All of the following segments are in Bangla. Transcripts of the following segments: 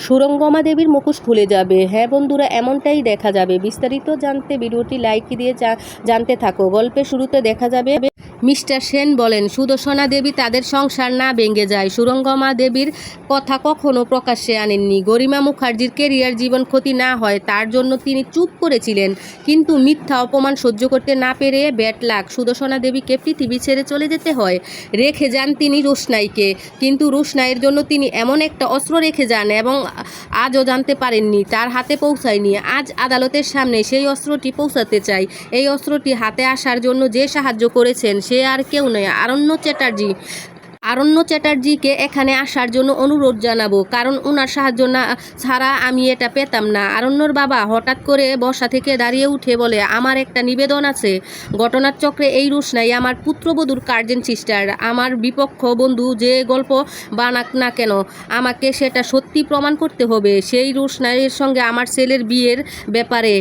সুরঙ্গমা দেবীর মুখোশ খুলে যাবে। হ্যাঁ বন্ধুরা, এমনটাই দেখা যাবে। বিস্তারিত জানতে ভিডিওটি লাইক দিয়ে জানতে থাকো। গল্পের শুরুতে দেখা যাবে মিস্টার সেন বলেন সুদর্শনা দেবী তাদের সংসার না ভেঙে যায়। সুরঙ্গমা দেবীর কথা কখনো প্রকাশ্যে আনেননি। গরিমা মুখার্জির কেরিয়ার জীবন ক্ষতি না হয় তার জন্য তিনি চুপ করেছিলেন, কিন্তু মিথ্যা অপমান সহ্য করতে না পেরে ব্যাড লাক সুদর্শনা দেবীকে পৃথিবী ছেড়ে চলে যেতে হয়। রেখে যান তিনি রোশনাইকে, কিন্তু রোশনাইয়ের জন্য তিনি এমন একটা অস্ত্র রেখে যান এবং আজও জানতে পারেননি, তার হাতে পৌঁছায়নি। আজ আদালতের সামনে সেই অস্ত্রটি পৌঁছাতে চাই। এই অস্ত্রটি হাতে আসার জন্য যে সাহায্য করেছেন সে আর কেউ নয়, আরণ্য চ্যাটার্জিকে এখানে আসার জন্য অনুরোধ জানাবো, কারণ ওনার সাহায্য না ছাড়া আমি এটা পেতাম না। আরণ্যর বাবা হঠাৎ করে বসা থেকে দাঁড়িয়ে উঠে বলে, আমার একটা নিবেদন আছে। ঘটনার চক্রে এই রোশনাই আমার পুত্রবধূর কার্জেন সিস্টার। আমার বিপক্ষ বন্ধু যে গল্প বানাক না কেন, আমাকে সেটা সত্যি প্রমাণ করতে হবে। সেই রোশনাইয়ের সঙ্গে আমার ছেলের বিয়ের ব্যাপারে।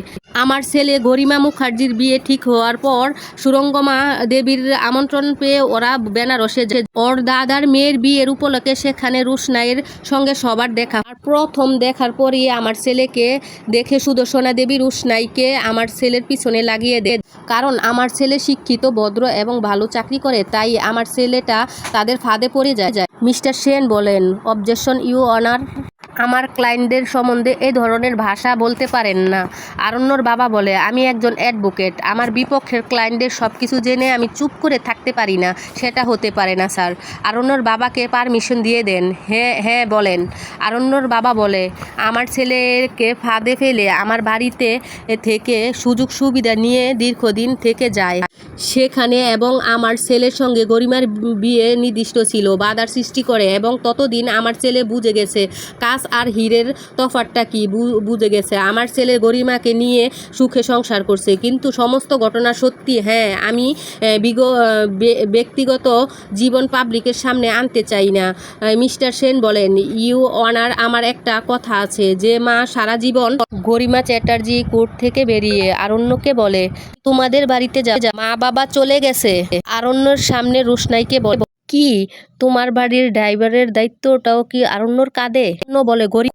আমার ছেলে গরিমা মুখার্জির বিয়ে ঠিক হওয়ার পর সুরঙ্গমা দেবীর আমন্ত্রণ পেয়ে ওরা বেনারসে যায়। ওর দাদার মেয়ের বিয়ের উপলক্ষে সেখানে রোশনাইয়ের সঙ্গে সবার দেখা। প্রথম দেখার পরই আমার ছেলেকে দেখে সুদর্শনা দেবী রোশনাইকে আমার ছেলের পিছনে লাগিয়ে দেয়। কারণ আমার ছেলে শিক্ষিত, ভদ্র এবং ভালো চাকরি করে, তাই আমার ছেলেটা তাদের ফাঁদে পড়ে যায়। মিস্টার সেন বলেন, অবজেকশন ইউ অনার। আমার ক্লায়েন্টদের সম্বন্ধে এ ধরনের ভাষা বলতে পারেন না। আরণ্যর বাবা বলে, আমি একজন অ্যাডভোকেট। আমার বিপক্ষের ক্লায়েন্টদের সব কিছু জেনে আমি চুপ করে থাকতে পারি না, সেটা হতে পারে না স্যার। আরণ্যর বাবাকে পারমিশন দিয়ে দেন। হ্যাঁ বলেন। আরণ্যর বাবা বলে, আমার ছেলেকে ফাঁদে ফেলে আমার বাড়িতে থেকে সুযোগ সুবিধা নিয়ে দীর্ঘদিন থেকে যায় সেখানে, এবং আমার ছেলের সঙ্গে গরিমার বিয়ে নির্দিষ্ট ছিল, বাধার সৃষ্টি করে। এবং ততদিন আমার ছেলে বুঝে গেছে কাঁচ আর হীরের তফাৎটা কি, বুঝে গেছে। আমার ছেলে গরিমাকে নিয়ে সুখে সংসার করছে, কিন্তু সমস্ত ঘটনা সত্যি। হ্যাঁ, আমি ব্যক্তিগত জীবন পাবলিকের সামনে আনতে চাই না। মিস্টার সেন বলেন, ইউ অনার, আমার একটা কথা আছে। যে মা সারা জীবন গরিমা চ্যাটার্জি কোর্ট থেকে বেরিয়ে আরণ্যকে বলে, তোমাদের বাড়িতে যা, মা বাবা চলে গেছে। আরণ্যর সামনে রোশনাইকে বলে, কি তোমার বাড়ির ড্রাইভারের দায়িত্বটাও কি আরণ্যর কাঁধে? বলে, গরিব